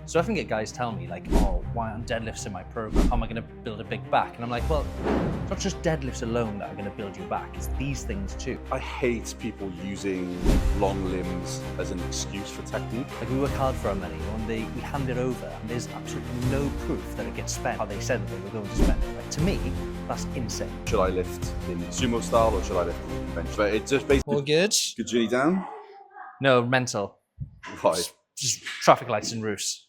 So I often get guys tell me like, oh, why aren't deadlifts in my program? How am I going to build a big back? And I'm like, well, it's not just deadlifts alone that are going to build you back. It's these things too. I hate people using long limbs as an excuse for technique. Like we work hard for our money, and we hand it over, and there's absolutely no proof that it gets spent how they said that they were going to spend it. Like, to me, that's insane. Should I lift in sumo style or should I lift in conventional? But it just basically... All good? Good journey down? No, mental. Why? Just traffic lights and roofs.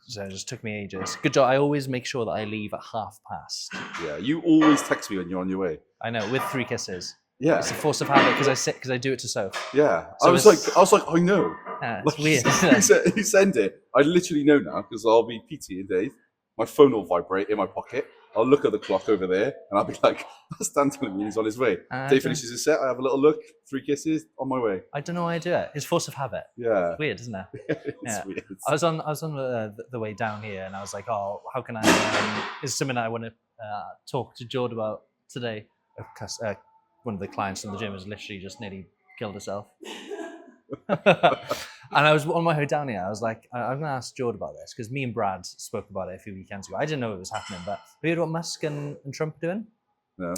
So it just took me ages. Good job. I always make sure that I leave at past. Yeah, you always text me when you're on your way. I know, with 3 kisses. Yeah. It's a force of habit because I do it to Soph. Yeah. So I was like, I know. Yeah, it's Like, weird. Isn't it? You send it. I literally know now because I'll be PT in days. My phone will vibrate in my pocket. I'll look at the clock over there and I'll be like, that's Dan telling me he's on his way. Day finishes his set, I have a little look, 3 kisses, on my way. I don't know why I do it. It's force of habit. Yeah. It's weird, isn't it? It's weird. I was on the way down here, and I was like, oh, how can I? Is something I want to talk to Jord about today. Because one of the clients in the gym has literally just nearly killed herself. And I was on my way down here. I was like, I'm going to ask Jord about this because me and Brad spoke about it a few weekends ago. I didn't know it was happening, but have you heard what Musk and Trump are doing? No.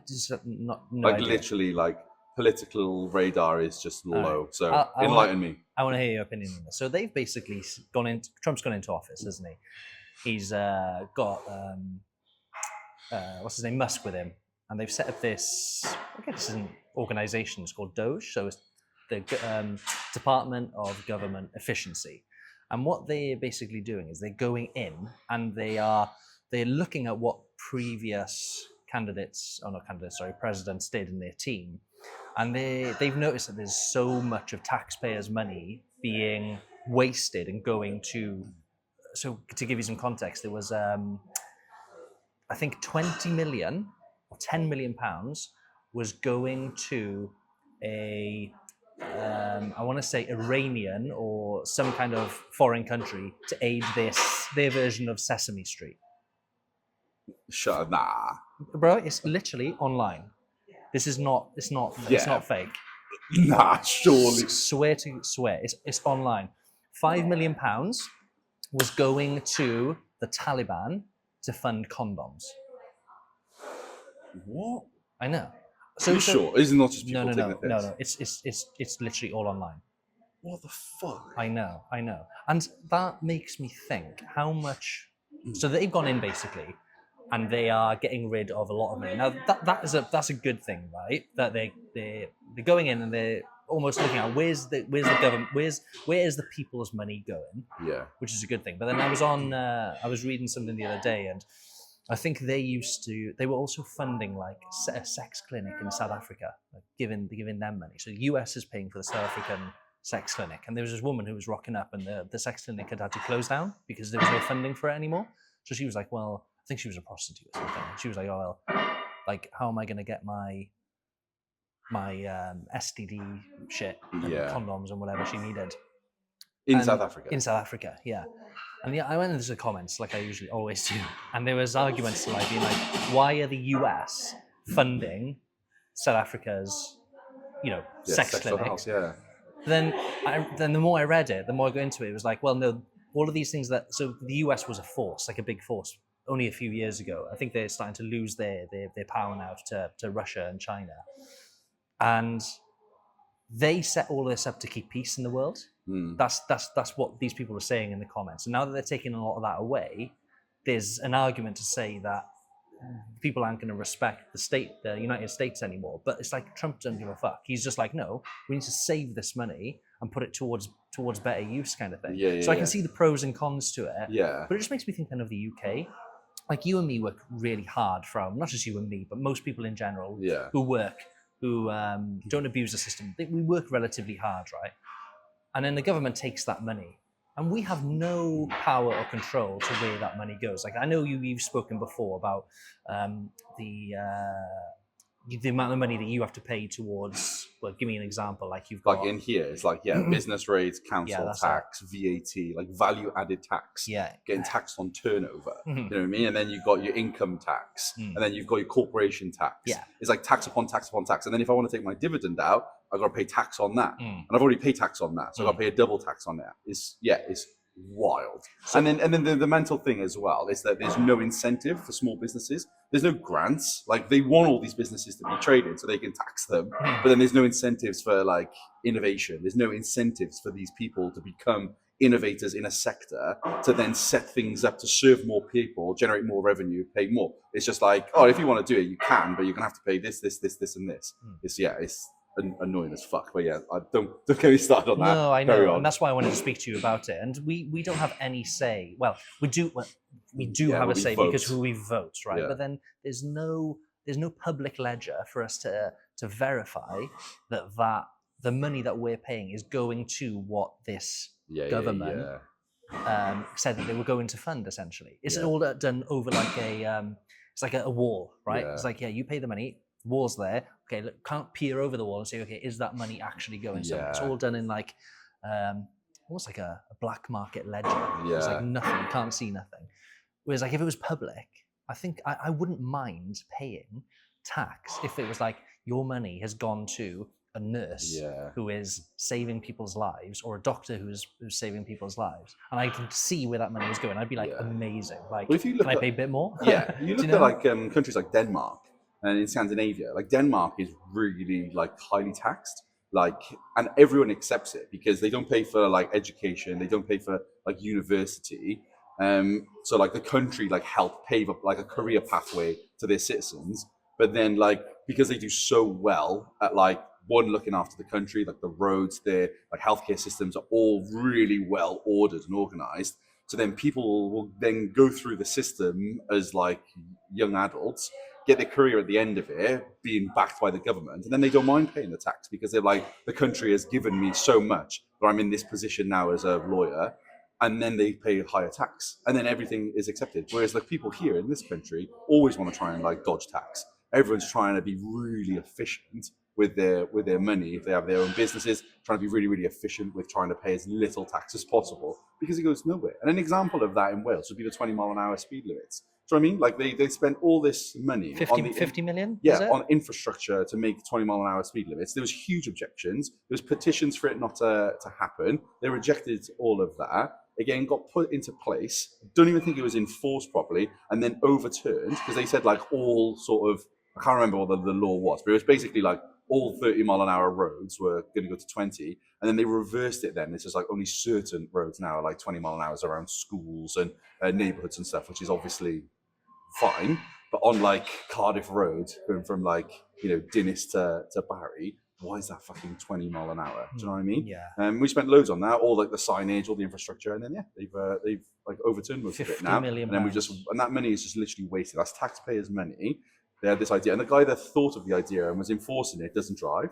Just no like idea. Literally, like political radar is just low. Right. So enlighten me. I want to hear your opinion on this. So they've basically Trump's gone into office, hasn't he? He's got what's his name, Musk, with him, and they've set up this. I guess it's an organisation. It's called Doge. So it's the Department of Government Efficiency. And what they're basically doing is they're going in and they're looking at what previous presidents did in their team. And they've noticed that there's so much of taxpayers' money being wasted and going to, so to give you some context, there was, I think 20 million or 10 million pounds was going to I want to say Iranian or some kind of foreign country to aid their version of Sesame Street. Shut nah. Bro, it's literally online. This is not, it's not fake. Nah, surely. Swear, it's online. £5 million was going to the Taliban to fund condoms. What? I know. So you sure? Isn't not just people taking the piss? No. It's literally all online. What the fuck? I know. And that makes me think how much. So they've gone in basically, and they are getting rid of a lot of money. Now that's a good thing, right? That they're going in and they're almost looking at where's the government, where is the people's money going? Yeah. Which is a good thing. But then I was reading something the other day, and I think they were also funding like a sex clinic in South Africa, like giving them money. So the US is paying for the South African sex clinic. And there was this woman who was rocking up, and the sex clinic had to close down because there was no funding for it anymore. So she was like, well, I think she was a prostitute or something. She was like, oh, well, like, how am I going to get my STD shit and condoms and whatever she needed? In South Africa? In South Africa, yeah. And I went into the comments like I usually always do, and there was arguments like being like, why are the US funding South Africa's, sex clinics? Yeah. Then the more I read it, the more I got into it. It was like, well, no, all of these things so the US was a force, like a big force, only a few years ago. I think they're starting to lose their power now to Russia and China, and they set all this up to keep peace in the world. That's what these people are saying in the comments. And now that they're taking a lot of that away, there's an argument to say that people aren't going to respect the United States anymore. But it's like Trump doesn't give a fuck. He's just like, no, we need to save this money and put it towards better use, kind of thing. So I can see the pros and cons to it. Yeah. But it just makes me think kind of the UK. Like you and me work really hard from, not just you and me, but most people in general who don't abuse the system. We work relatively hard, right? And then the government takes that money, and we have no power or control to where that money goes. Like I know you've spoken before about the amount of money that you have to pay towards. Well, give me an example. Like you've got like in here, it's like business rates, council tax, VAT, like value added tax. Yeah, getting taxed on turnover. You know what I mean? And then you've got your income tax, and then you've got your corporation tax. Yeah, it's like tax upon tax upon tax. And then if I want to take my dividend out, I've got to pay tax on that, and I've already paid tax on that, so I've got to pay a double tax on that. It's wild. And then the mental thing as well is that there's no incentive for small businesses. There's no grants. Like, they want all these businesses to be traded so they can tax them, but then there's no incentives for like innovation. There's no incentives for these people to become innovators in a sector to then set things up to serve more people, generate more revenue, pay more. It's just like, oh, if you want to do it, you can, but you're gonna have to pay this, and this. It's annoying as fuck. But yeah, don't get me started on that. No, I know, and that's why I wanted to speak to you about it. And we don't have any say. Well, we do have a say because who we vote, right? Yeah. But then there's no public ledger for us to verify that the money that we're paying is going to what this government said that they were going to fund. Essentially, it's all done over like it's like a wall, right? It's like, you pay the money. Wall's there. Okay, look, can't peer over the wall and say, okay, is that money actually going somewhere? It's all done in like almost like a black market ledger. It's like nothing. You can't see nothing. Whereas like if it was public, I think I wouldn't mind paying tax if it was like your money has gone to a nurse who is saving people's lives, or a doctor who's saving people's lives, and I can see where that money is going. I'd be like, amazing. Like, well, if you look can I pay a bit more? You look at like countries like Denmark. And in Scandinavia, like Denmark is really like highly taxed, like, and everyone accepts it because they don't pay for like education, they don't pay for like university. So like the country like help pave up like a career pathway to their citizens. But then like, because they do so well at like looking after the country, like the roads, their like healthcare systems are all really well ordered and organized. So then people will then go through the system as like young adults, get their career at the end of it, being backed by the government, and then they don't mind paying the tax because they're like, the country has given me so much that I'm in this position now as a lawyer, and then they pay higher tax, and then everything is accepted. Whereas like people here in this country always want to try and like dodge tax. Everyone's trying to be really efficient with their money. If they have their own businesses, trying to be really, really efficient with trying to pay as little tax as possible because it goes nowhere. And an example of that in Wales would be the 20 mile an hour speed limits. Do you know what I mean? Like they spent all this money 50 million? On infrastructure to make 20 mile an hour speed limits. There was huge objections. There was petitions for it not to happen. They rejected all of that. Again, got put into place. Don't even think it was enforced properly, and then overturned because they said like all sort of, I can't remember what the law was, but it was basically like all 30 mile an hour roads were going to go to 20, and then they reversed it. Then it's just like only certain roads now are like 20 mile an hour around schools and neighborhoods and stuff, which is obviously fine. But on like Cardiff Road, going from like, Dinas to Barry, why is that fucking 20 mile an hour? Do you know what I mean? Yeah. We spent loads on that, all like the signage, all the infrastructure, and then they've like overturned most of it now. And then and that money is just literally wasted. That's taxpayers' money. They had this idea, and the guy that thought of the idea and was enforcing it doesn't drive.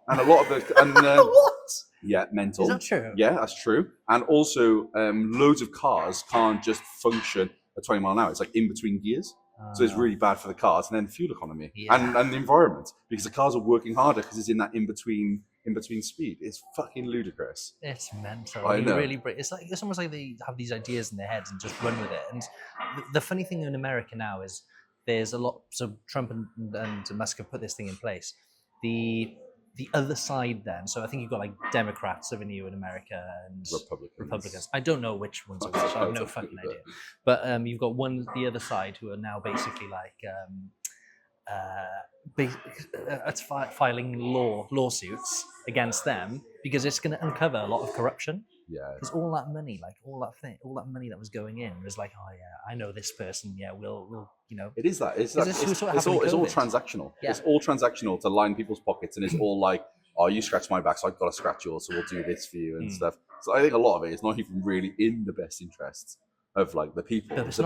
And a lot of the what? Yeah, mental. Is that true? Yeah, that's true. And also, loads of cars can't just function at 20 mile an hour. It's like in between gears. So it's really bad for the cars and then fuel economy and the environment, because the cars are working harder because it's in that in between speed. It's fucking ludicrous. It's mental. I know. It's almost like they have these ideas in their heads and just run with it. And the funny thing in America now is there's a lot. So Trump and Musk have put this thing in place. The other side then, so I think you've got like Democrats, haven't you, in America, and Republicans. I don't know which ones are which. I have no fucking idea. But you've got the other side who are now basically like filing lawsuits against them because it's going to uncover a lot of corruption. Yeah. Because all that money, like all that money that was going in was like, oh yeah, I know this person. Yeah, we'll It is that. It's all transactional. Yeah. It's all transactional to line people's pockets, and it's all like, oh, you scratch my back, so I've got to scratch yours, so we'll do this for you and stuff. So I think a lot of it is not even really in the best interests of like the people. It's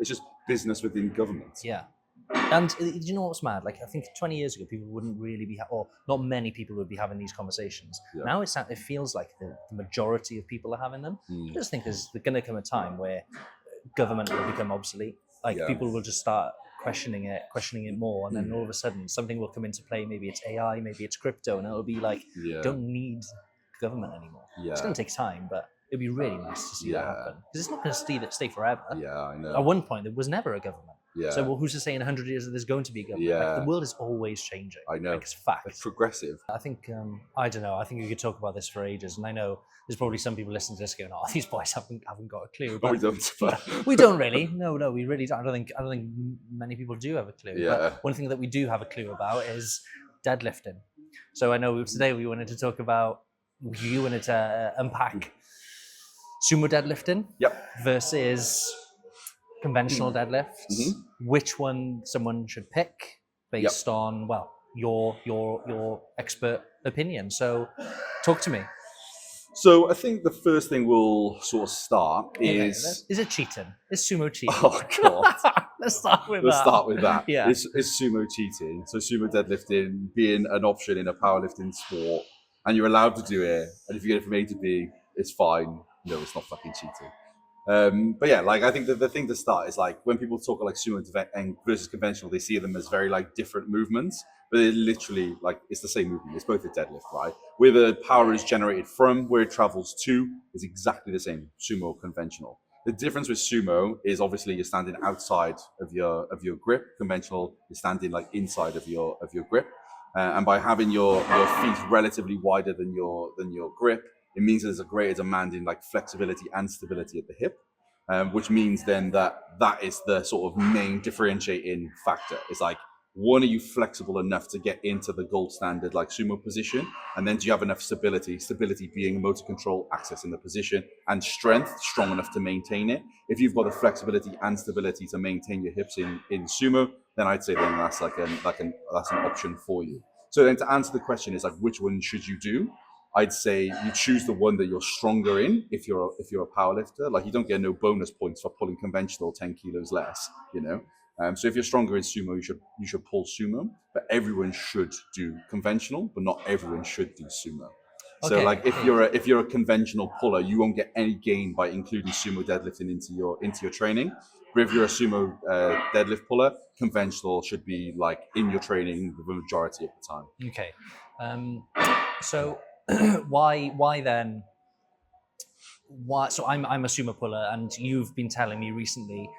just business within government. Yeah. And do you know what's mad? Like, I think 20 years ago, people wouldn't really be, or not many people would be having these conversations. Yeah. Now it feels like the majority of people are having them. I just think there's going to come a time where government will become obsolete. Like, people will just start questioning it more, and then all of a sudden something will come into play. Maybe it's AI, maybe it's crypto, and it'll be like, don't need government anymore. Yeah. It's going to take time, but it'd be really nice to see that happen, because it's not going to stay forever. Yeah, I know. At one point, there was never a government. Yeah. So well, who's to say in 100 years that there's going to be government? Like, Yeah. the world is always changing. I know. Like, it's fact. It's progressive. I think, I don't know, I think we could talk about this for ages. And I know there's probably some people listening to this going, oh, these boys haven't got a clue. But But we don't. But we don't really. No, we really don't. I don't think many people do have a clue. Yeah. But one thing that we do have a clue about is deadlifting. So I know today we wanted to talk about, you wanted to unpack sumo deadlifting versus conventional deadlifts. Which one someone should pick based on, well, your expert opinion. So talk to me. So I think the first thing we'll sort of start is it cheating? Is sumo cheating? Oh god. Let's start with Let's start with that. Yeah. Is sumo cheating? So sumo deadlifting being an option in a powerlifting sport, and you're allowed to do it, and if you get it from A to B, it's fine. No, it's not fucking cheating. But yeah, like I think that the thing to start is like when people talk like sumo and versus conventional, they see them as very like different movements, but it literally like it's the same movement. It's both a deadlift, right? Where the power is generated from, where it travels to, is exactly the same. Sumo, conventional. The difference with sumo is obviously you're standing outside of your grip. Conventional, you're standing like inside of your grip, and by having your feet relatively wider than your grip, it means there's a greater demand in like flexibility and stability at the hip, which means then that is the sort of main differentiating factor. It's like, one, are you flexible enough to get into the gold standard like sumo position? And then do you have enough stability being motor control, access in the position, and strength strong enough to maintain it? If you've got the flexibility and stability to maintain your hips in sumo, then I'd say then that's that's an option for you. So then to answer the question is like, which one should you do? I'd say you choose the one that you're stronger in. If you're a powerlifter, like you don't get no bonus points for pulling conventional 10 kilos less, you know. So if you're stronger in sumo, you should pull sumo. But everyone should do conventional, but not everyone should do sumo. So Okay. like if you're a conventional puller, you won't get any gain by including sumo deadlifting into your training. But if you're a sumo deadlift puller, conventional should be like in your training the majority of the time. Okay. So why then? Why? So I'm a sumo puller, and you've been telling me recently,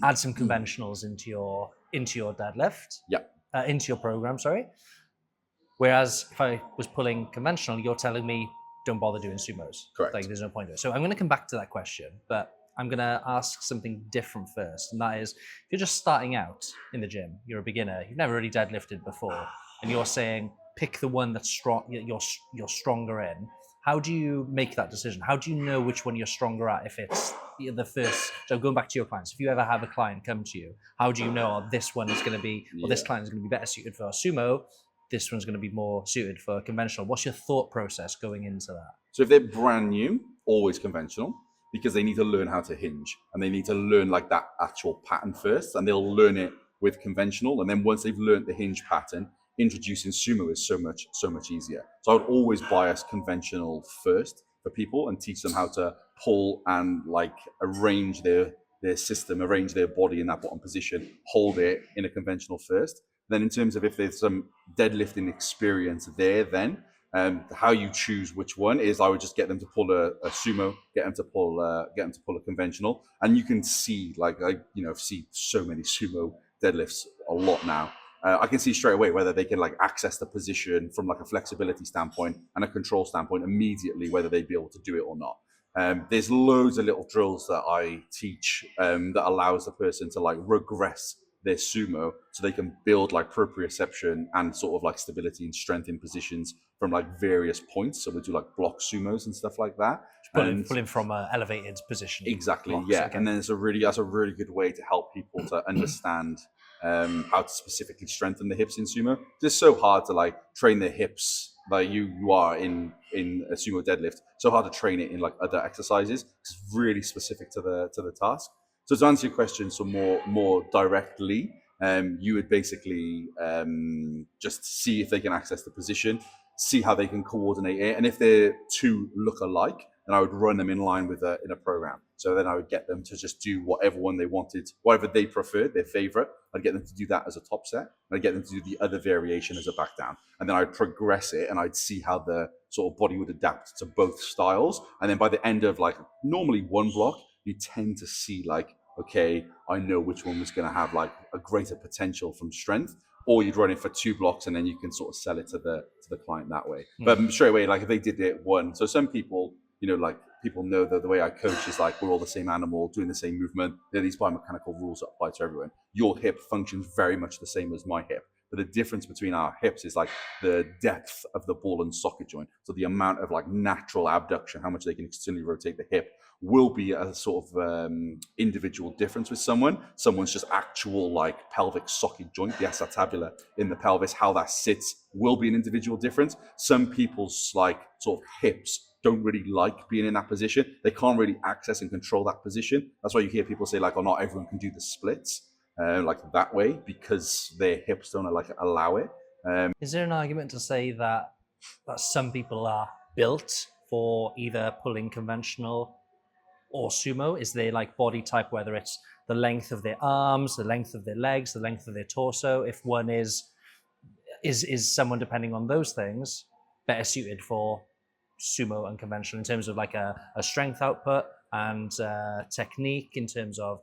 add some conventionals into your deadlift. Yeah. Into your program, sorry. Whereas if I was pulling conventional, you're telling me don't bother doing sumos. Correct. Like there's no point to it. So I'm going to come back to that question, but I'm going to ask something different first, and that is, if you're just starting out in the gym, you're a beginner, you've never really deadlifted before, and you're saying pick the one that's strong, you're stronger in. How do you make that decision? How do you know which one you're stronger at if it's the first? So going back to your clients, if you ever have a client come to you, how do you know, this one is going to be, or this client is going to be better suited for sumo, this one's going to be more suited for conventional? What's your thought process going into that? So if they're brand new, always conventional, because they need to learn how to hinge, and they need to learn like that actual pattern first, and they'll learn it with conventional. And then once they've learned the hinge pattern, introducing sumo is so much easier. So I would always bias conventional first for people and teach them how to pull and like arrange their system, arrange their body in that bottom position, hold it in a conventional first. Then in terms of if there's some deadlifting experience there, then how you choose which one is I would just get them to pull a sumo, get them to pull a conventional, and you can see I've seen so many sumo deadlifts a lot now. I can see straight away whether they can like access the position from like a flexibility standpoint and a control standpoint immediately, whether they'd be able to do it or not. There's loads of little drills that I teach that allows the person to like regress their sumo so they can build like proprioception and sort of like stability and strength in positions from like various points. So we do like block sumos and stuff like that. Pulling from an elevated position. Exactly, blocks, yeah. okay. And then that's a really good way to help people to understand how to specifically strengthen the hips in sumo. It's so hard to like train the hips like you are in a sumo deadlift. So hard to train it in like other exercises. It's really specific to the task. So to answer your question, so more directly, you would basically just see if they can access the position, see how they can coordinate it, and if they two look alike, then I would run them in line with in a program. So then I would get them to just do whatever one they wanted, whatever they preferred, their favorite. I'd get them to do that as a top set, and I'd get them to do the other variation as a back down, and then I'd progress it, and I'd see how the sort of body would adapt to both styles. And then by the end of like normally one block, you tend to see like, okay, I know which one was going to have like a greater potential from strength, or you'd run it for 2 blocks and then you can sort of sell it to the client that way. But straight away, like if they did it one, so some people, like people know that the way I coach is like we're all the same animal doing the same movement. There are these biomechanical rules that apply to everyone. Your hip functions very much the same as my hip. But the difference between our hips is like the depth of the ball and socket joint. So the amount of like natural abduction, how much they can externally rotate the hip, will be a sort of individual difference with someone. Someone's just actual like pelvic socket joint, the acetabula in the pelvis, how that sits will be an individual difference. Some people's like sort of hips don't really like being in that position. They can't really access and control that position. That's why you hear people say like, oh, not everyone can do the splits. Like that way, because their hips don't like allow it. Is there an argument to say that some people are built for either pulling conventional or sumo? Is there like body type, whether it's the length of their arms, the length of their legs, the length of their torso? If one is someone, depending on those things, better suited for sumo and conventional in terms of like a strength output and technique, in terms of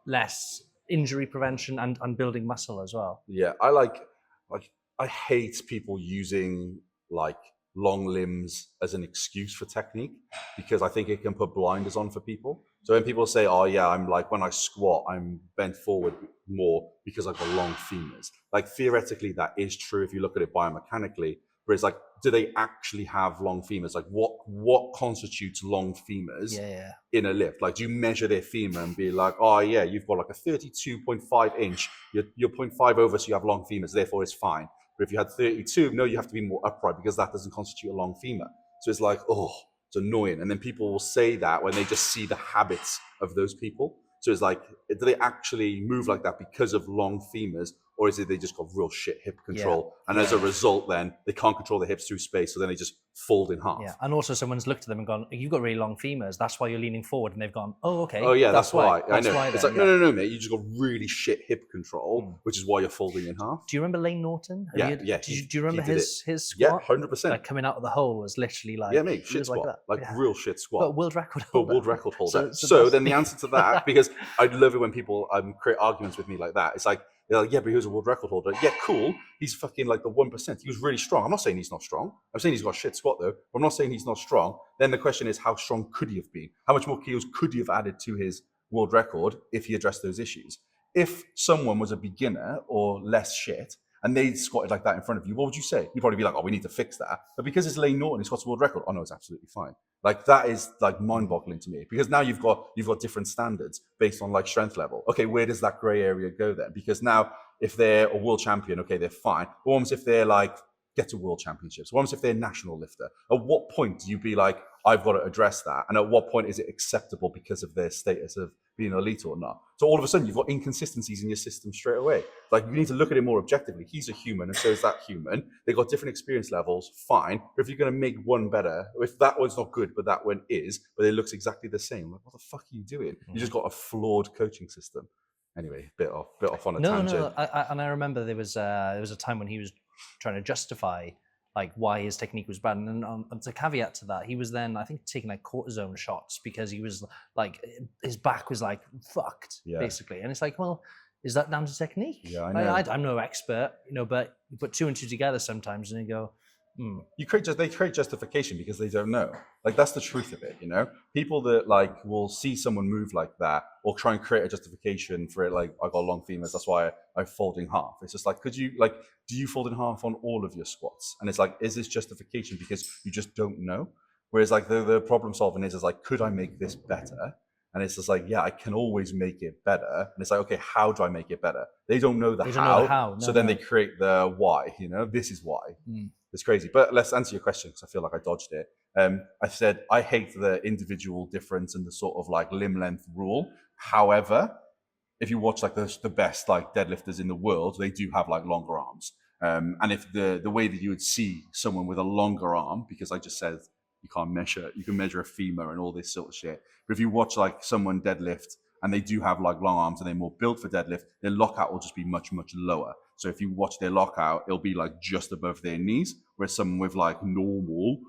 less injury prevention and building muscle as well? Yeah, I hate people using like long limbs as an excuse for technique, because I think it can put blinders on for people. So when people say, oh yeah, I'm like, when I squat, I'm bent forward more because I've got long femurs. Like theoretically, that is true if you look at it biomechanically. But it's like, do they actually have long femurs? Like what constitutes long femurs in a lift? Like, do you measure their femur and be like, oh yeah, you've got like a 32.5 inch, you're 0.5 over, so you have long femurs, therefore it's fine. But if you had 32, no, you have to be more upright because that doesn't constitute a long femur. So it's like, oh, it's annoying. And then people will say that when they just see the habits of those people. So it's like, do they actually move like that because of long femurs? Or is it they just got real shit hip control? And as a result, then they can't control their hips through space. So then they just fold in half. Yeah. And also someone's looked at them and gone, you've got really long femurs. That's why you're leaning forward. And they've gone, oh, okay. Oh, yeah, that's why. I know. It's like, no, mate. You just got really shit hip control, which is why you're folding in half. Do you remember Lane Norton? Yeah. Do you remember his squat? Yeah, 100%. Like coming out of the hole was literally like... Yeah, mate, shit squat. Like real shit squat. But world record holder. So then the answer to that, because I love it when people create arguments with me like that. It's like, they're like, yeah, but he was a world record holder. Yeah, cool. He's fucking like the 1%. He was really strong. I'm not saying he's not strong. I'm saying he's got a shit squat though. But I'm not saying he's not strong. Then the question is, how strong could he have been? How much more kilos could he have added to his world record if he addressed those issues? If someone was a beginner or less shit and they squatted like that in front of you, what would you say? You'd probably be like, oh, we need to fix that. But because it's Lane Norton, he squats a world record. Oh no, it's absolutely fine. Like that is like mind-boggling to me, because now you've got different standards based on like strength level. Okay, where does that gray area go then? Because now if they're a world champion, okay, they're fine. But what if they're like get to world championships? What if they're a national lifter? At what point do you be like, I've got to address that? And at what point is it acceptable because of their status of being elite or not? So all of a sudden you've got inconsistencies in your system straight away. Like you need to look at it more objectively. He's a human and so is that human. They've got different experience levels, fine. But if you're going to make one better, if that one's not good, but that one is, but it looks exactly the same, like what the fuck are you doing? You just got a flawed coaching system. Anyway, bit off on a tangent. No. I remember there was a time when he was trying to justify like why his technique was bad, and to caveat to that, he was then I think taking like cortisone shots because he was like his back was like fucked basically, and it's like, well, is that down to technique? Yeah, I know. I'm no expert, but you put two and two together sometimes, and you go. They create justification because they don't know. Like that's the truth of it, People that like will see someone move like that or try and create a justification for it, like I got long femurs, that's why I fold in half. It's just like, do you fold in half on all of your squats? And it's like, is this justification because you just don't know? Whereas like the problem solving is like, could I make this better? And it's just like, yeah, I can always make it better. And it's like, okay, how do I make it better? They don't know the how. So then they create the why, this is why. It's crazy. But let's answer your question because I feel like I dodged it. I said, I hate the individual difference and the sort of like limb length rule. However, if you watch like the best like deadlifters in the world, they do have like longer arms. And if the way that you would see someone with a longer arm, because I just said you can measure a femur and all this sort of shit. But if you watch like someone deadlift and they do have like long arms and they're more built for deadlift, their lockout will just be much, much lower. So if you watch their lockout, it'll be like just above their knees, whereas someone with like normal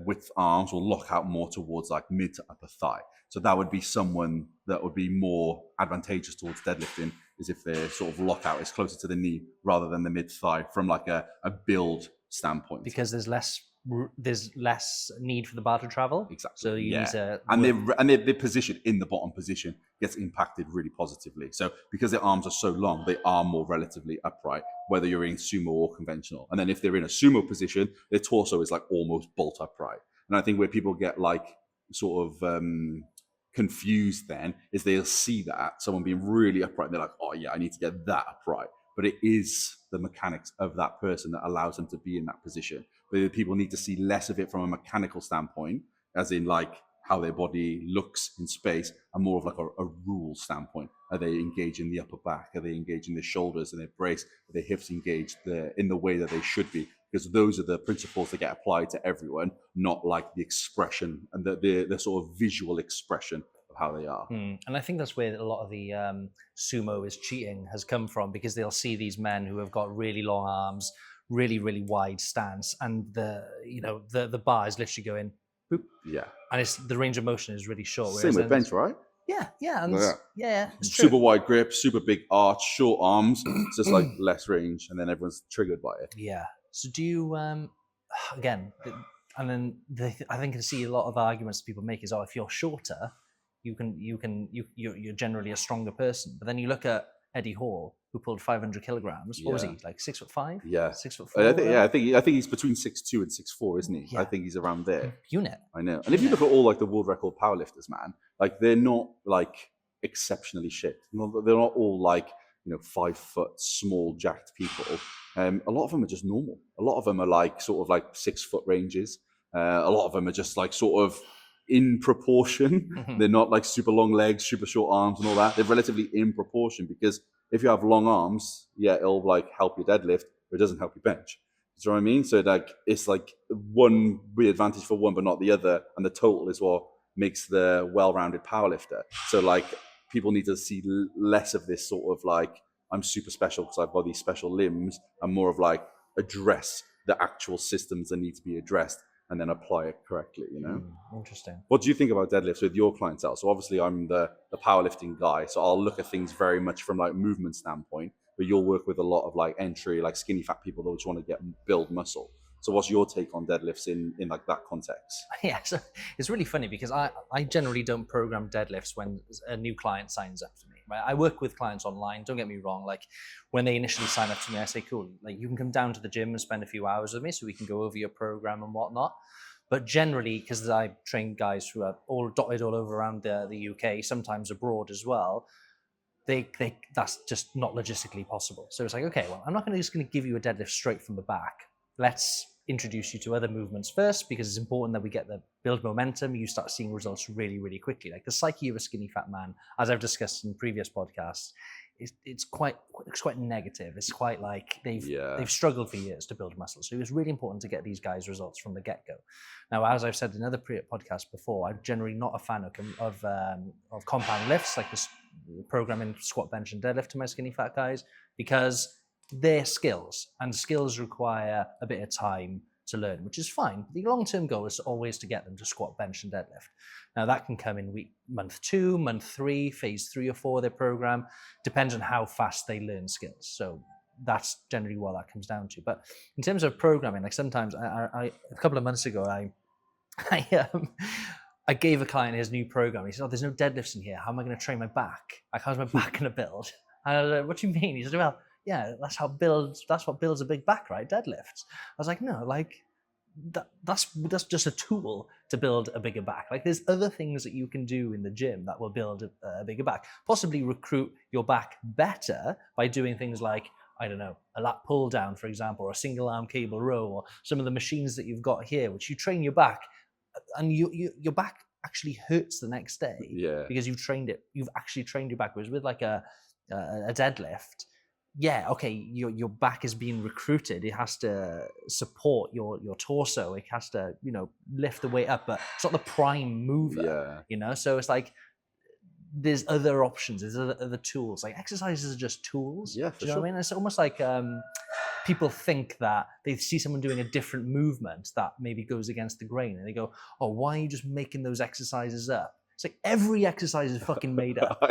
width arms will lock out more towards like mid to upper thigh. So that would be someone that would be more advantageous towards deadlifting, is if their sort of lockout is closer to the knee rather than the mid thigh from like a build standpoint. Because there's less need for the bar to travel. Exactly. So you need to and their position in the bottom position gets impacted really positively. So because their arms are so long, they are more relatively upright, whether you're in sumo or conventional. And then if they're in a sumo position, their torso is like almost bolt upright. And I think where people get like sort of confused then is they'll see that someone being really upright and they're like, oh yeah, I need to get that upright. But it is the mechanics of that person that allows them to be in that position. But people need to see less of it from a mechanical standpoint, as in like how their body looks in space, and more of like a rule standpoint. Are they engaging the upper back? Are they engaging their shoulders and their brace? Are their hips engaged in the way that they should be? Because those are the principles that get applied to everyone, not like the expression and the sort of visual expression of how they are. And I think that's where a lot of the sumo is cheating has come from, because they'll see these men who have got really long arms, really, really wide stance, and the bar is literally going boop. Yeah. And it's the range of motion is really short. Same with bench, right? Yeah, it's super true. wide grip, super big arch, short arms. It's just like less range, and then everyone's triggered by it. Yeah. So do you again? And then I think I see a lot of arguments people make is, oh, if you're shorter, you're generally a stronger person. But then you look at Eddie Hall, who pulled 500 kilograms. What was he, like 6'5"? Yeah, 6'4". I think he's between 6'2" and 6'4", isn't he? Yeah. I think he's around there. Unit. I know. And if you look at all like the world record powerlifters, man, like they're not like exceptionally shit. They're not all like 5 foot small jacked people. A lot of them are just normal. A lot of them are like sort of like 6 foot ranges. A lot of them are just like sort of in proportion. They're not like super long legs, super short arms and all that. They're relatively in proportion, because if you have long arms, yeah, it'll like help your deadlift, but it doesn't help your bench. Do you know what I mean? So like it's like one big advantage for one but not the other, and the total is what makes the well-rounded powerlifter. So like people need to see less of this sort of like, I'm super special because I've got these special limbs, and more of like address the actual systems that need to be addressed and then apply it correctly, Interesting. What do you think about deadlifts with your clientele? So obviously I'm the powerlifting guy, so I'll look at things very much from like movement standpoint, but you'll work with a lot of like entry, like skinny fat people that just want to build muscle. So what's your take on deadlifts in like that context? Yeah, so it's really funny because I generally don't program deadlifts when a new client signs up to me. Right? I work with clients online, don't get me wrong. Like when they initially sign up to me, I say, cool, like you can come down to the gym and spend a few hours with me so we can go over your program and whatnot. But generally, because I train guys who are all dotted all over around the UK, sometimes abroad as well, that's just not logistically possible. So it's like, okay, well, I'm not just going to give you a deadlift straight from the back. Let's introduce you to other movements first, because it's important that we build momentum. You start seeing results really, really quickly. Like the psyche of a skinny fat man, as I've discussed in previous podcasts, it's quite negative. It's quite like they've struggled for years to build muscle. So it was really important to get these guys results from the get-go. Now, as I've said in other podcasts before, I'm generally not a fan of compound lifts, like this programming squat, bench, and deadlift to my skinny fat guys, because they're skills, and skills require a bit of time to learn, which is fine. The long-term goal is always to get them to squat, bench, and deadlift. Now that can come in month 2, month 3, phase 3 or 4 of their program, depends on how fast they learn skills. So that's generally what that comes down to. But in terms of programming, like sometimes I a couple of months ago, I gave a client his new program. He said, "Oh, there's no deadlifts in here. How am I going to train my back? Like, how's my back going to build?" And I was like, "What do you mean?" He said, "Well, yeah, that's what builds a big back, right? Deadlifts." I was like, no, like that's just a tool to build a bigger back. Like there's other things that you can do in the gym that will build a bigger back. Possibly recruit your back better by doing things like, I don't know, a lat pull down, for example, or a single arm cable row, or some of the machines that you've got here, which you train your back, and your back actually hurts the next day because you've actually trained your back. Whereas with like a deadlift, yeah, okay, your back is being recruited. It has to support your torso. It has to, lift the weight up, but it's not the prime mover, So it's like there's other options, there's other tools. Like exercises are just tools. Yeah, Do you know what I mean? It's almost like people think that they see someone doing a different movement that maybe goes against the grain, and they go, "Oh, why are you just making those exercises up?" It's like every exercise is fucking made up.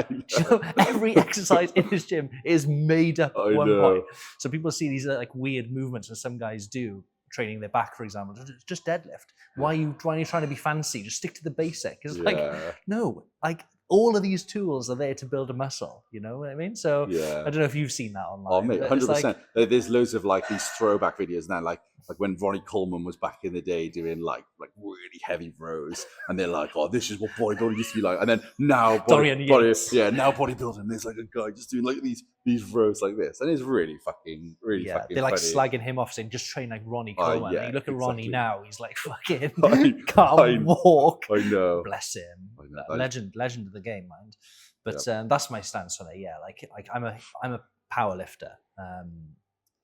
Every exercise in this gym is made up at one point. So people see these like weird movements that some guys do, training their back, for example. Just deadlift. Why are you trying to be fancy? Just stick to the basic. It's like, no, like all of these tools are there to build a muscle. You know what I mean? So I don't know if you've seen that online. Oh, mate, 100%. There's loads of like these throwback videos now, like when Ronnie Coleman was back in the day doing like really heavy rows, and they're like, "Oh, this is what bodybuilding used to be like." And then now, bodybuilding, there's like a guy just doing like these rows like this, and it's really fucking they're like funny. slagging him off, saying just train like Ronnie Coleman. Yeah, and you look at Ronnie now, he's like fucking I walk. I know. Bless him. I know. Legend of the game, mind. But that's my stance on it. Yeah, like I'm a power lifter.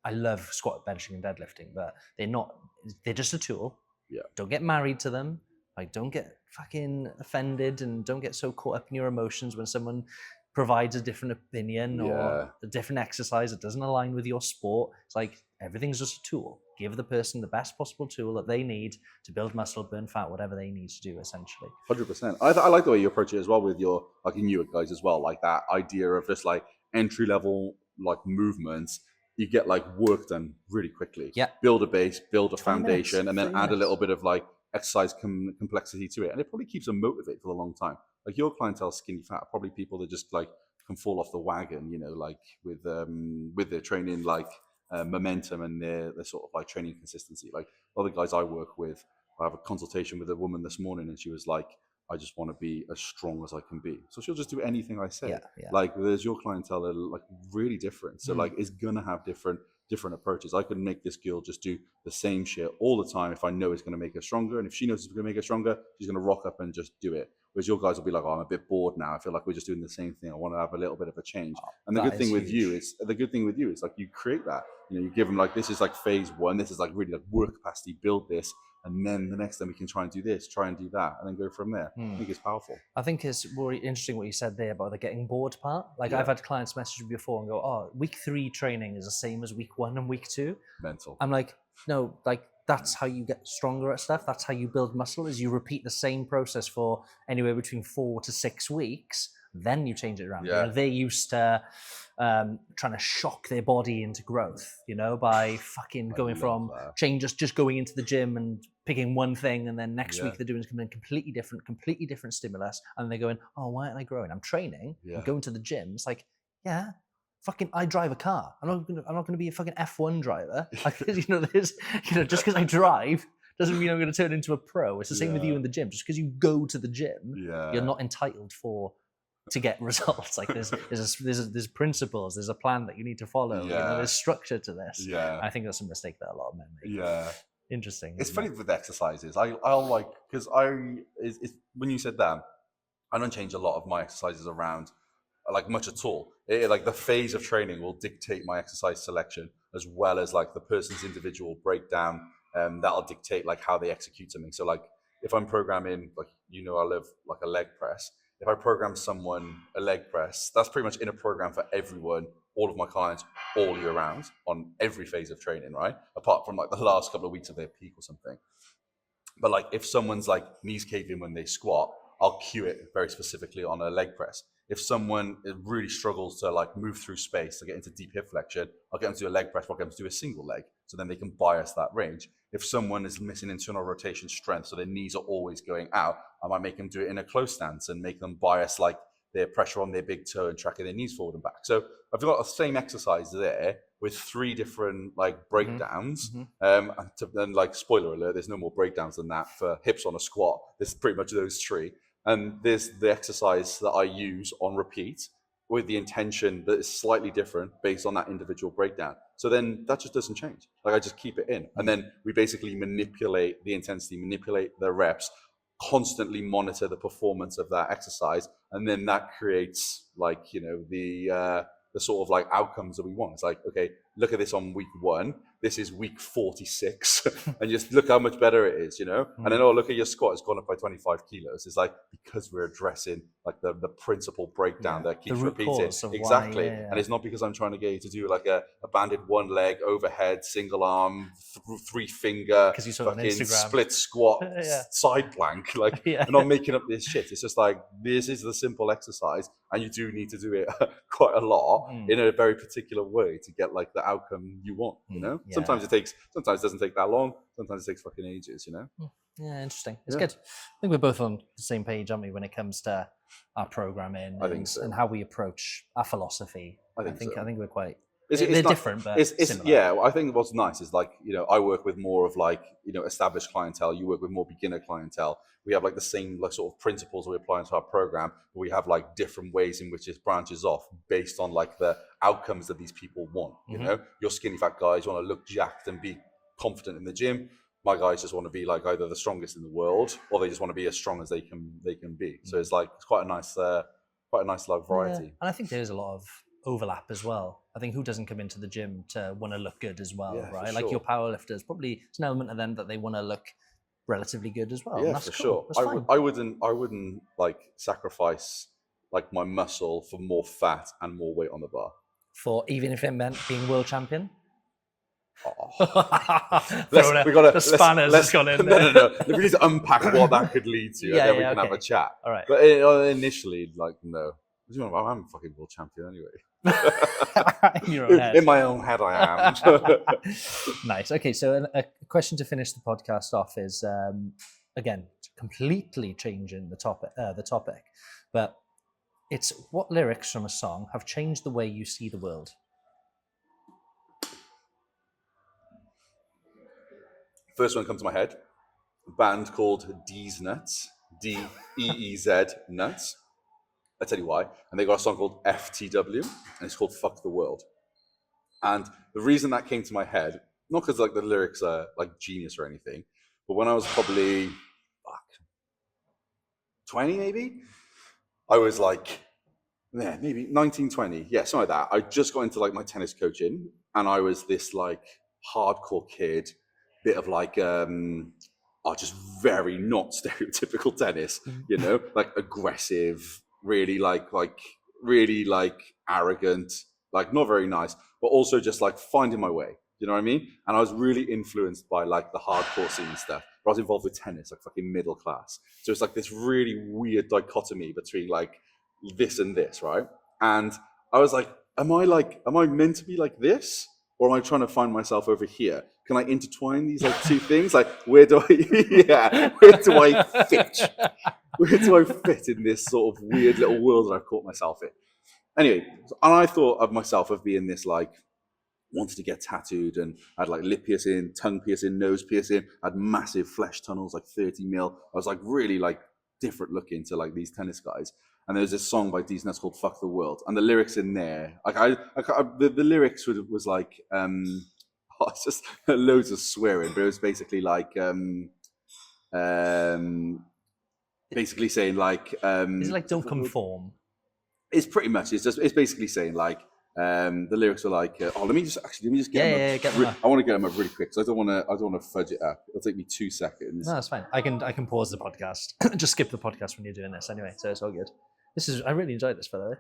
I love squat, benching, and deadlifting, but they're just a tool. Yeah. Don't get married to them. Like, don't get fucking offended, and don't get so caught up in your emotions when someone provides a different opinion or a different exercise that doesn't align with your sport. It's like everything's just a tool. Give the person the best possible tool that they need to build muscle, burn fat, whatever they need to do, essentially. 100%. I like the way you approach it as well with your like newer guys as well. Like that idea of just like entry level like movements. You get like work done really quickly. Yeah. Build a base, build a foundation, and then add minutes. a little bit of like exercise complexity to it, and it probably keeps them motivated for a long time. Like your clientele, skinny fat, are probably people that just like can fall off the wagon, you know, like with their training, like momentum and their sort of like training consistency. Like other guys I work with, I have a consultation with a woman this morning, and she was like, I just want to be as strong as I can be. So she'll just do anything I say. Like there's your clientele that are like really different. So like it's gonna have different approaches. I could make this girl just do the same shit all the time if I know it's gonna make her stronger. And if she knows it's gonna make her stronger, she's gonna rock up and just do it. Whereas your guys will be like, oh, I'm a bit bored now. I feel like we're just doing the same thing. I want to have a little bit of a change. And the good thing with you is like you create that. You know, you give them like, this is like phase one. This is like really like work capacity, build this. And then the next time we can try and do this, try and do that, and then go from there. I think it's powerful. I think it's really interesting what you said there about the getting bored part. Like I've had clients message me before and go, oh, week 3 training is the same as week 1 and week 2. Mental. I'm like, no, like that's how you get stronger at stuff. That's how you build muscle, is you repeat the same process for anywhere between 4 to 6 weeks. Then you change it around. You know, they're used to trying to shock their body into growth, you know, by fucking going from just going into the gym and picking one thing, and then next week they're doing something completely different stimulus, and they're going, oh, why aren't I growing? I'm training, I'm going to the gym. It's like, fucking, I drive a car. I'm not gonna be a fucking F1 driver. You know, just because I drive doesn't mean I'm going to turn into a pro. It's the same with you in the gym. Just because you go to the gym, you're not entitled to get results. Like there's principles, there's a plan that you need to follow. You know, there's structure to this. I think that's a mistake that a lot of men make. Interesting. It's funny with exercises. I'll like, because when you said that, I don't change a lot of my exercises around like much at all. Like the phase of training will dictate my exercise selection, as well as like the person's individual breakdown. That'll dictate like how they execute something. So like if I'm programming, like, you know, I love like a leg press. If I program someone a leg press, that's pretty much in a program for everyone, all of my clients, all year round, on every phase of training, right? Apart from like the last couple of weeks of their peak or something. But like if someone's like knees cave in when they squat, I'll cue it very specifically on a leg press. If someone really struggles to like move through space to get into deep hip flexion, I'll get them to do a leg press, I'll get them to do a single leg, so then they can bias that range. If someone is missing internal rotation strength, so their knees are always going out, I might make them do it in a close stance and make them bias like their pressure on their big toe and tracking their knees forward and back. So I've got the same exercise there with 3 different like breakdowns. And like, spoiler alert, there's no more breakdowns than that for hips on a squat. There's pretty much those 3. And there's the exercise that I use on repeat with the intention that is slightly different based on that individual breakdown. So then that just doesn't change. Like I just keep it in. And then we basically manipulate the intensity, manipulate the reps, constantly monitor the performance of that exercise. And then that creates like, you know, the sort of like outcomes that we want. It's like, okay, look at this on week 1. This is week 46, and just look how much better it is, you know. And then, oh, look at your squat; it's gone up by 25 kilos. It's like because we're addressing like the principal breakdown that keeps repeating. Exactly, and it's not because I'm trying to get you to do like a banded one leg overhead, single arm, 3 finger, fucking split squat, side plank. Like we're not making up this shit. It's just like this is the simple exercise, and you do need to do it quite a lot in a very particular way to get like the outcome you want. You know, sometimes it doesn't take that long. Sometimes it takes fucking ages. You know. Yeah, interesting. It's good. I think we're both on the same page, aren't we, when it comes to our programming and how we approach our philosophy. I think we're quite. They're different, but similar. Yeah, I think what's nice is like, you know, I work with more of like, you know, established clientele. You work with more beginner clientele. We have like the same like sort of principles we apply into our program, but we have like different ways in which it branches off based on like the outcomes that these people want. You know, your skinny fat guys want to look jacked and be confident in the gym. My guys just want to be like either the strongest in the world or they just want to be as strong as they can be. So it's like it's quite a nice like variety. And I think there's a lot of overlap as well. I think who doesn't come into the gym to want to look good as well, right? Sure. Like your powerlifters, probably it's an element of them that they want to look relatively good as well. Yeah, that's for sure. I wouldn't like sacrifice like my muscle for more fat and more weight on the bar. For even if it meant being world champion. We got the spanners has gone in there. No. We need to unpack what that could lead to, and then we can have a chat. All right. But initially, like, no. I'm a fucking world champion anyway. In your own head. In my own head, I am. Nice. Okay, so a question to finish the podcast off is, again, completely changing the topic, but it's what lyrics from a song have changed the way you see the world. First one comes to my head, a band called Deez Nuts, Deez Nuts. I'll tell you why. And they got a song called FTW, and it's called Fuck the World. And the reason that came to my head, not because like the lyrics are like genius or anything, but when I was probably 20 maybe, I was like, maybe 19, 20, something like that. I just got into like my tennis coaching, and I was this like hardcore kid, bit of like just very not stereotypical tennis, you know, like aggressive, really arrogant, like not very nice, but also just like finding my way, you know what I mean? And I was really influenced by like the hardcore scene stuff. But I was involved with tennis, like fucking middle class. So it's like this really weird dichotomy between like this and this, right? And I was like, am I meant to be like this? Or am I trying to find myself over here? Can I intertwine these like two things? Like where do I fit? Where do I fit in this sort of weird little world that I've caught myself in? Anyway, and I thought of myself of being this like, wanted to get tattooed, and I had like lip piercing, tongue piercing, nose piercing, I had massive flesh tunnels, like 30 mil. I was like really like different looking to like these tennis guys. And there was this song by Deez Nuts called Fuck the World. And the lyrics in there, like the lyrics was like, it's just loads of swearing, but it was basically like, basically saying like is it like don't conform? It's pretty much it's basically saying like the lyrics are like let me just get them up. I want to get them up really quick because I don't want to fudge it up. It'll take me 2 seconds. No, that's fine. I can pause the podcast. Just skip the podcast when you're doing this anyway, so it's all good. I really enjoyed this, by the way.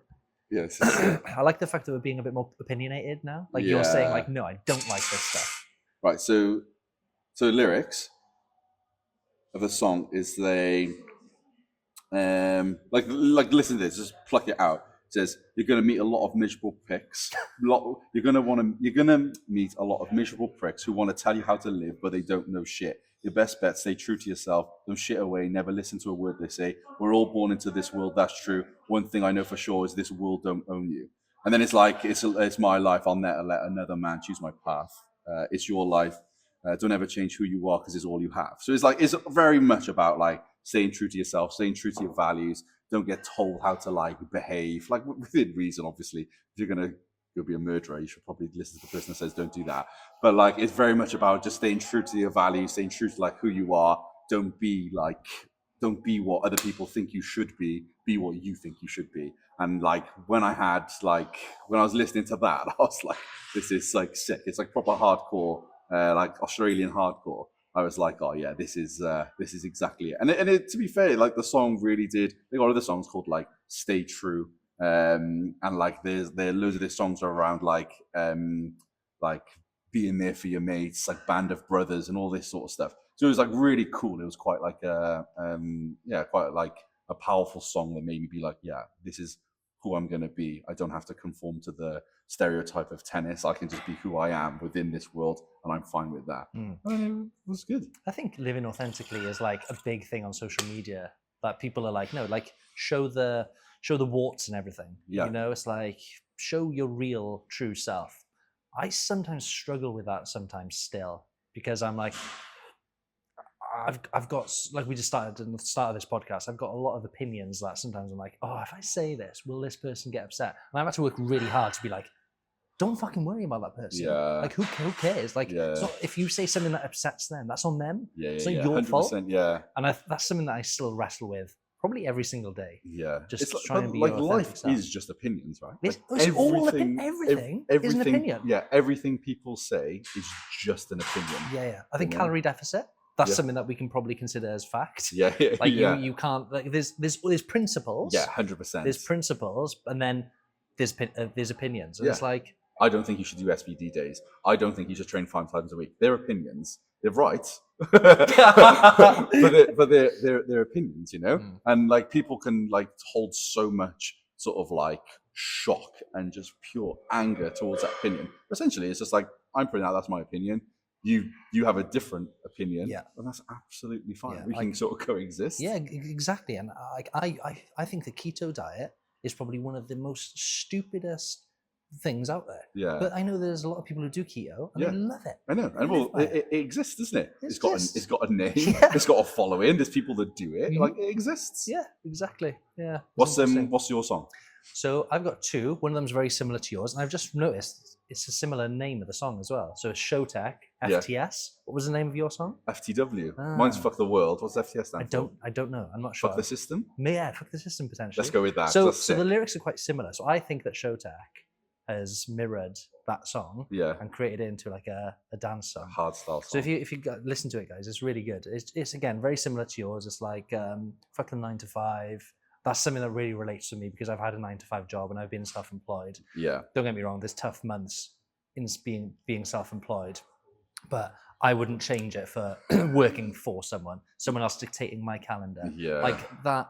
Yes. I like the fact that we're being a bit more opinionated now. Like you're saying like, no, I don't like this stuff. Right, so lyrics of the song is they like listen to this, just pluck it out. It says you're gonna meet a lot of miserable pricks. You're gonna meet a lot of miserable pricks who want to tell you how to live, but they don't know shit. Your best bet, stay true to yourself. Don't shit away. Never listen to a word they say. We're all born into this world. That's true. One thing I know for sure is this world don't own you. And then it's like it's my life. I'll never let another man choose my path. It's your life. Don't ever change who you are because it's all you have. So it's very much about like staying true to yourself, staying true to your values. Don't get told how to like behave, like within reason. Obviously, if you're gonna go be a murderer, you should probably listen to the person that says don't do that. But like, it's very much about just staying true to your values, staying true to like who you are. Don't be like don't be what other people think you should be what you think you should be. And like when I was listening to that, I was like, this is like sick. It's like proper hardcore, like Australian hardcore. I was like, oh yeah, this is exactly it. And it, to be fair, like the song really did. They got other songs called like Stay True, and like there loads of their songs are around like being there for your mates, like Band of Brothers and all this sort of stuff. So it was like really cool. It was quite like quite like a powerful song that made me be like, yeah, this is who I'm going to be. I don't have to conform to the stereotype of tennis. I can just be who I am within this world, and I'm fine with that. It was good. I think living authentically is like a big thing on social media, that people are like, no, like show the warts and everything. Yeah. You know, it's like show your real true self. I sometimes struggle with that sometimes still, because I'm like, I've got, like we just started at the start of this podcast, I've got a lot of opinions that sometimes I'm like, oh, if I say this, will this person get upset? And I've had to work really hard to be like, don't fucking worry about that person. Yeah. Like who cares? Like it's not, if you say something that upsets them, that's on them. It's not your fault. Yeah. And that's something that I still wrestle with probably every single day. Yeah. Just it's trying to be like your life self. is just opinions, right? It's like everything is an opinion. Yeah, everything people say is just an opinion. Yeah. I think calorie deficit, that's something that we can probably consider as fact. Yeah. Like you can't, like there's principles. Yeah, 100%. There's principles, and then there's opinions. And it's like, I don't think you should do SBD days. I don't think you should train 5 times a week. They're opinions. They're right. but they're opinions, you know? And like people can like hold so much sort of like shock and just pure anger towards that opinion. But essentially, it's just like, I'm putting out, that's my opinion. You have a different opinion. Yeah. And that's absolutely fine. Yeah, we can sort of coexist. Yeah, exactly. And I think the keto diet is probably one of the most stupidest things out there. Yeah. But I know there's a lot of people who do keto and they love it. I know. And well, it exists, doesn't it? It's got a name. Yeah. It's got a following. There's people that do it. Like it exists. Yeah, exactly. Yeah. What's your song? So I've got two. One of them's very similar to yours, and I've just noticed it's a similar name of the song as well. So it's Showtech, FTS. Yeah. What was the name of your song? FTW. Mine's Fuck the World. What's FTS stand for? I don't know. I'm not sure. Fuck the System? Yeah, Fuck the System potentially. Let's go with that. So the lyrics are quite similar. So I think that Showtech has mirrored that song and created it into like a dance song. A hardstyle song. So if you listen to it, guys, it's really good. It's again very similar to yours. It's like fuck the 9 to 5. That's something that really relates to me because I've had a 9 to 5 job and I've been self-employed. Yeah. Don't get me wrong, there's tough months in being self-employed, but I wouldn't change it for working for someone else dictating my calendar. Yeah. Like that,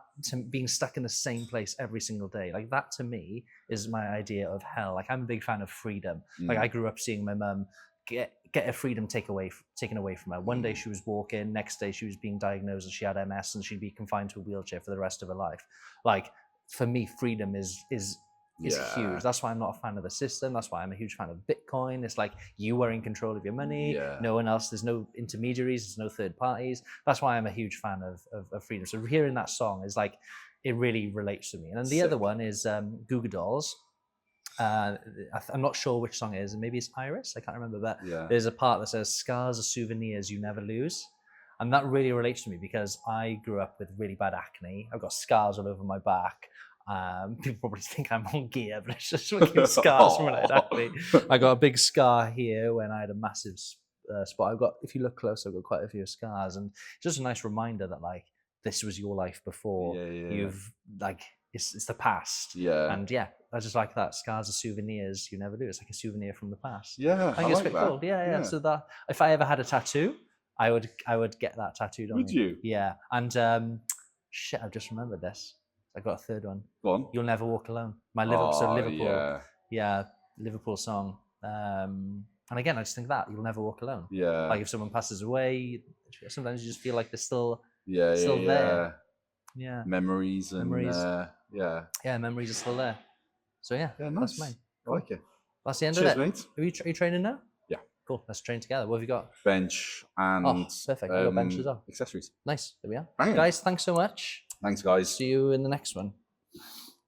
being stuck in the same place every single day, like that to me is my idea of hell. Like I'm a big fan of freedom. Like I grew up seeing my mum get her freedom taken away from her. One day she was walking, next day she was being diagnosed and she had MS and she'd be confined to a wheelchair for the rest of her life. Like for me, freedom is huge. That's why I'm not a fan of the system. That's why I'm a huge fan of Bitcoin. It's like you are in control of your money. No one else. There's no intermediaries. There's no third parties. That's why I'm a huge fan of freedom. So hearing that song is like, it really relates to me. And then the other one is Goo Goo Dolls. I'm not sure which song it is. Maybe it's Iris. I can't remember. But there's a part that says, "Scars are souvenirs you never lose." And that really relates to me because I grew up with really bad acne. I've got scars all over my back. People probably think I'm on gear, but it's just fucking scars from when I had acne. I got a big scar here when I had a massive spot. If you look close, I've got quite a few scars, and it's just a nice reminder that like this was your life before. You've like it's the past. And I just like that. Scars are souvenirs you never lose. It's like a souvenir from the past. I think it's like quite that. cool. Yeah. So that if I ever had a tattoo, I would get that tattooed on me. Would you? Yeah. And shit, I've just remembered this. I got a third one. Go on. You'll Never Walk Alone. My Liverpool. Liverpool song. And again, I just think that You'll Never Walk Alone. Yeah. Like if someone passes away, sometimes you just feel like they're still there. Yeah. Memories. Memories are still there. So nice. That's mine. I like it. That's the end Cheers, of it. mate. Are you training now? Yeah. Cool. Let's train together. What have you got? Bench and perfect. I got bench as well. Accessories. Nice. There we are. Bang. Guys, thanks so much. Thanks, guys. See you in the next one.